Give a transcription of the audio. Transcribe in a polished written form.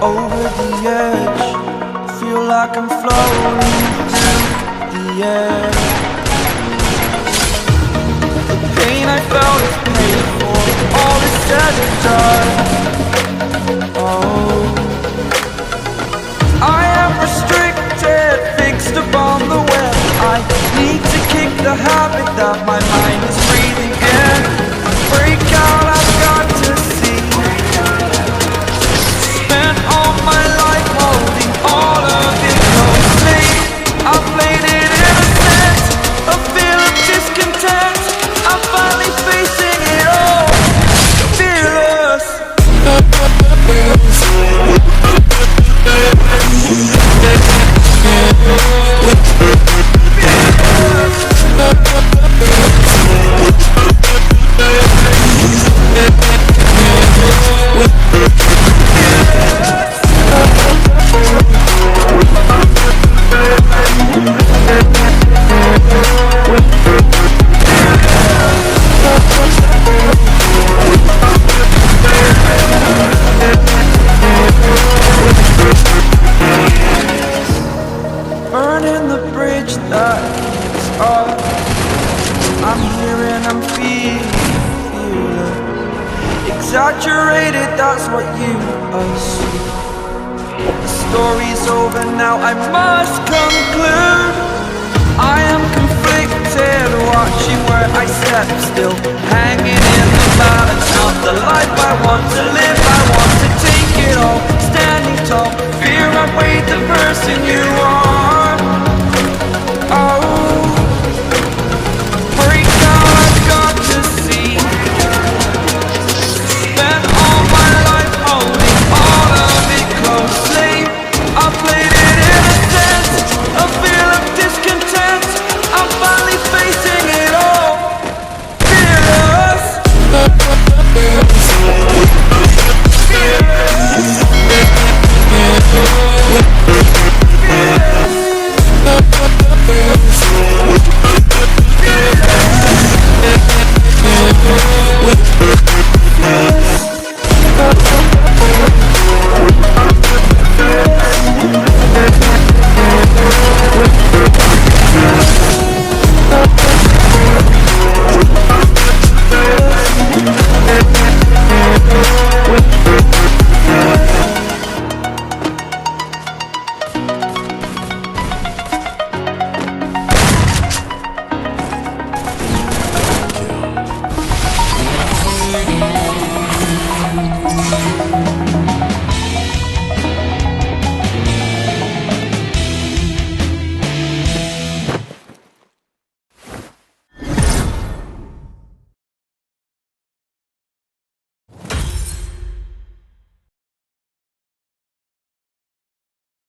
over the edge. Feel like I'm floating through the air. The pain I felt is paid for, all is said and done. Oh, I am restricted, fixed upon the web. I need to kick the habit that my mind is breathing in. Break out, I've got to see. Spent all my life holding all of it closely. I played it innocent, a feel of discontent. I'm finally facing it all, fearless. Burning the bridge that is up. I'm here and I'm feeling exaggerated, that's what you assume. The story's over now, I must conclude. I am conflicted, watching where I step still, hanging in the balance of the life